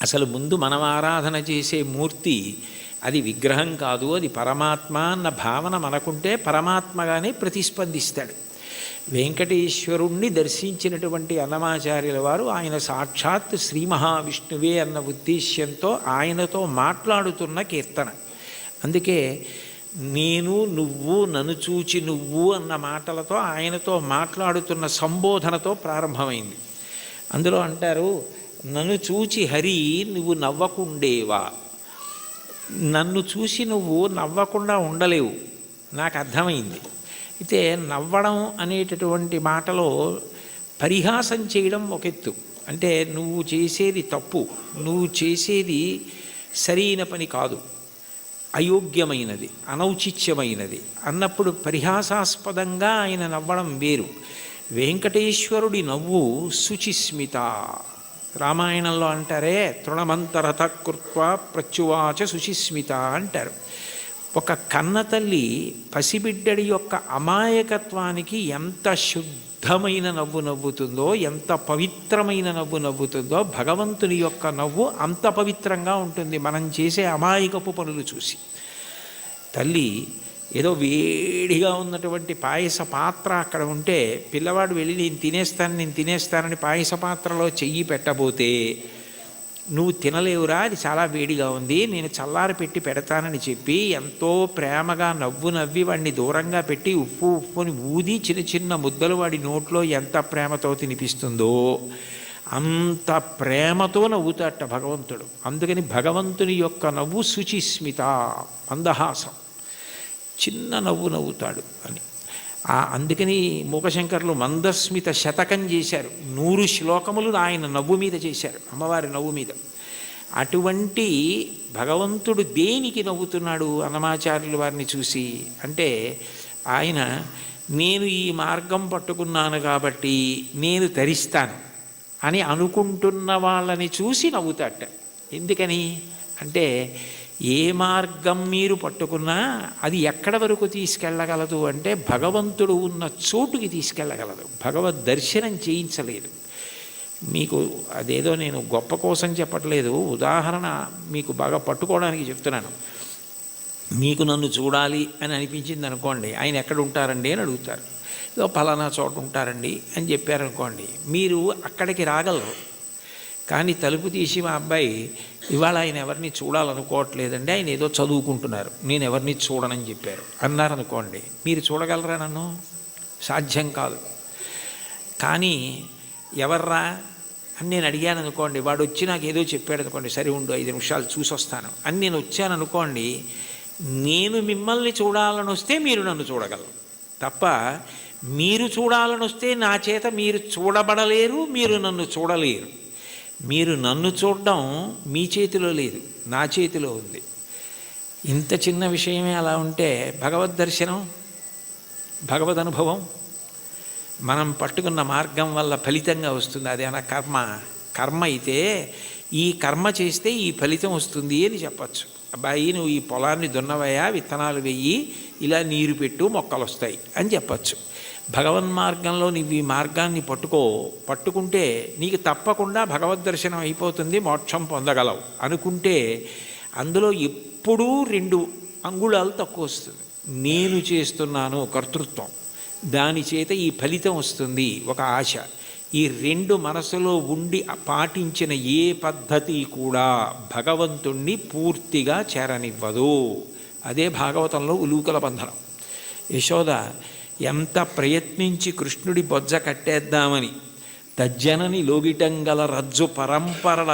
అసలు ముందు మనం ఆరాధన చేసే మూర్తి అది విగ్రహం కాదు, అది పరమాత్మ అన్న భావన మనకుంటే పరమాత్మగానే ప్రతిస్పందిస్తాడు. వెంకటేశ్వరుణ్ణి దర్శించినటువంటి అన్నమాచార్యుల వారు ఆయన సాక్షాత్ శ్రీ మహావిష్ణువే అన్న ఉద్దేశ్యంతో ఆయనతో మాట్లాడుతున్న కీర్తన. అందుకే నేను నువ్వు నన్ను చూచి నువ్వు అన్న మాటలతో ఆయనతో మాట్లాడుతున్న సంబోధనతో ప్రారంభమైంది. అందులో అంటారు, నన్ను చూచి హరి నువ్వు నవ్వకుండేవా, నన్ను చూసి నువ్వు నవ్వకుండా ఉండలేవు, నాకు అర్థమైంది. అయితే నవ్వడం అనేటటువంటి మాటలో పరిహాసం చేయడం ఒక ఎత్తు. అంటే నువ్వు చేసేది తప్పు, నువ్వు చేసేది సరైన పని కాదు, అయోగ్యమైనది, అనౌచిత్యమైనది అన్నప్పుడు పరిహాసాస్పదంగా ఆయన నవ్వడం వేరు. వెంకటేశ్వరుడి నవ్వు శుచిస్మిత. రామాయణంలో అంటారే, తృణమంతరథ కృత్వా ప్రత్యువాచ శుచిస్మిత అంటారు. ఒక కన్నతల్లి పసిబిడ్డడి యొక్క అమాయకత్వానికి ఎంత శుద్ధమైన నవ్వు నవ్వుతుందో, ఎంత పవిత్రమైన నవ్వు నవ్వుతుందో, భగవంతుని యొక్క నవ్వు అంత పవిత్రంగా ఉంటుంది మనం చేసే అమాయకపు పనులు చూసి. తల్లి ఏదో వేడిగా ఉన్నటువంటి పాయస పాత్ర అక్కడ ఉంటే పిల్లవాడు వెళ్ళి నేను తినేస్తానని పాయస పాత్రలో చెయ్యి పెట్టబోతే, నువ్వు తినలేవురా, అది చాలా వేడిగా ఉంది, నేను చల్లారి పెట్టి పెడతానని చెప్పి ఎంతో ప్రేమగా నవ్వు నవ్వి వాడిని దూరంగా పెట్టి ఉప్పుని ఊది చిన్న చిన్న ముద్దలు వాడి నోట్లో ఎంత ప్రేమతో తినిపిస్తుందో అంత ప్రేమతో నవ్వుతాట భగవంతుడు. అందుకని భగవంతుని యొక్క నవ్వు శుచిస్మిత, మందహాసం, చిన్న నవ్వు నవ్వుతాడు అని. అందుకని మూకశంకర్లు మందస్మిత శతకం చేశారు. 100 శ్లోకములు ఆయన నవ్వు మీద చేశారు, అమ్మవారి నవ్వు మీద. అటువంటి భగవంతుడు దేనికి నవ్వుతున్నాడు అన్నమాచార్యుల వారిని చూసి అంటే, ఆయన నేను ఈ మార్గం పట్టుకున్నాను కాబట్టి నేను తరిస్తాను అని అనుకుంటున్న వాళ్ళని చూసి నవ్వుతాట. ఎందుకని అంటే, ఏ మార్గం మీరు పట్టుకున్నా అది ఎక్కడ వరకు తీసుకెళ్ళగలదు అంటే భగవంతుడు ఉన్న చోటుకి తీసుకెళ్ళగలదు, భగవద్ దర్శనం చేయించలేదు. మీకు అదేదో నేను గొప్ప కోసం చెప్పట్లేదు, ఉదాహరణ మీకు బాగా పట్టుకోవడానికి చెప్తున్నాను. మీకు నన్ను చూడాలి అని అనిపించింది అనుకోండి, ఆయన ఎక్కడ ఉంటారండి అని అడుగుతారు. ఏదో పలానా చోట ఉంటారండి అని చెప్పారనుకోండి, మీరు అక్కడికి రాగలరు. కానీ తలుపు తీసి మా అబ్బాయి ఇవాళ ఆయన ఎవరిని చూడాలనుకోవట్లేదండి, ఆయన ఏదో చదువుకుంటున్నారు, నేను ఎవరిని చూడనని చెప్పారు అన్నారనుకోండి, మీరు చూడగలరా నన్ను? సాధ్యం కాదు. కానీ ఎవర్రా అని నేను అడిగాను అనుకోండి, వాడు వచ్చి నాకు ఏదో చెప్పాడు అనుకోండి, సరే ఉండు 5 నిమిషాలు చూసి వస్తాను అని నేను వచ్చాను అనుకోండి, నేను మిమ్మల్ని చూడాలని వస్తే మీరు నన్ను చూడగలరు తప్ప మీరు చూడాలని వస్తే నా చేత మీరు చూడబడలేరు, మీరు నన్ను చూడలేరు. మీరు నన్ను చూడడం మీ చేతిలో లేదు, నా చేతిలో ఉంది. ఇంత చిన్న విషయమే అలా ఉంటే భగవద్ దర్శనం, భగవద్ అనుభవం మనం పట్టుకున్న మార్గం వల్ల ఫలితంగా వస్తుంది. అదేనా కర్మ అయితే ఈ కర్మ చేస్తే ఈ ఫలితం వస్తుంది అని చెప్పచ్చు. అబ్బాయి నువ్వు ఈ పొలాన్ని దున్నవయ్యా, విత్తనాలు వెయ్యి, ఇలా నీరు పెట్టు, మొక్కలు వస్తాయి అని చెప్పచ్చు. భగవన్మార్గంలో నువ్వు ఈ మార్గాన్ని పట్టుకుంటే నీకు తప్పకుండా భగవద్ దర్శనం అయిపోతుంది, మోక్షం పొందగలవు అనుకుంటే అందులో ఎప్పుడూ 2 అంగుళాలు తక్కువ వస్తుంది. నేను చేస్తున్నాను కర్తృత్వం, దాని చేత ఈ ఫలితం వస్తుంది ఒక ఆశ. ఈ 2 మనసులో ఉండి పాటించిన ఏ పద్ధతి కూడా భగవంతుణ్ణి పూర్తిగా చేరనివ్వదు. అదే భాగవతంలో ఉలూకల బంధనం. యశోద ఎంత ప్రయత్నించి కృష్ణుడి బొజ్జ కట్టేద్దామని తజ్జనని లోగిటంగల రజ్జు పరంపరల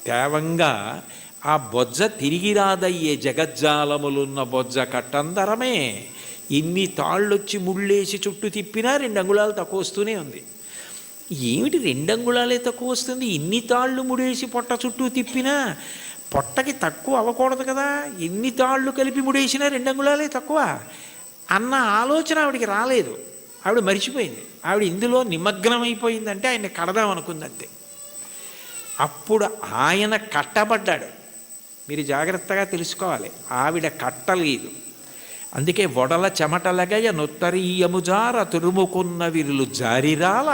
తేవంగా ఆ బొజ్జ తిరిగి రాదయ్యే జగజ్జాలములున్న బొజ్జ కట్టందరమే. ఇన్ని తాళ్ళొచ్చి ముళ్ళేసి చుట్టూ తిప్పినా 2 అంగుళాలు తక్కువ వస్తూనే ఉంది. ఏమిటి 2 అంగుళాలే తక్కువ వస్తుంది? ఇన్ని తాళ్ళు ముడేసి పొట్ట చుట్టూ తిప్పినా పొట్టకి తక్కువ అవ్వకూడదు కదా, ఎన్ని తాళ్ళు కలిపి ముడేసినా 2 అంగుళాలే తక్కువ అన్న ఆలోచన ఆవిడికి రాలేదు. ఆవిడ మరిచిపోయింది. ఆవిడ ఇందులో నిమగ్నమైపోయిందంటే ఆయన్ని కడదాం అనుకుందంతే. అప్పుడు ఆయన కట్టబడ్డాడు. మీరు జాగ్రత్తగా తెలుసుకోవాలి, ఆవిడ కట్టలేదు. అందుకే వడల చెమటలగయ నొత్తరీయముజార తురుముకున్న విరులు జారిరాల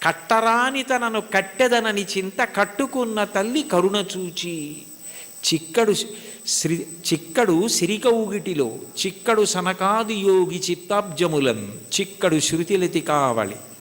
కట్టరాని తనను కట్టెదనని చింత కట్టుకున్న తల్లి కరుణ చూచి. చిక్కడు సిరికౌగిటిలో చిక్కడు సనకాది యోగి చిత్తాబ్జములన్ చిక్కడు శృతిలతి కావళి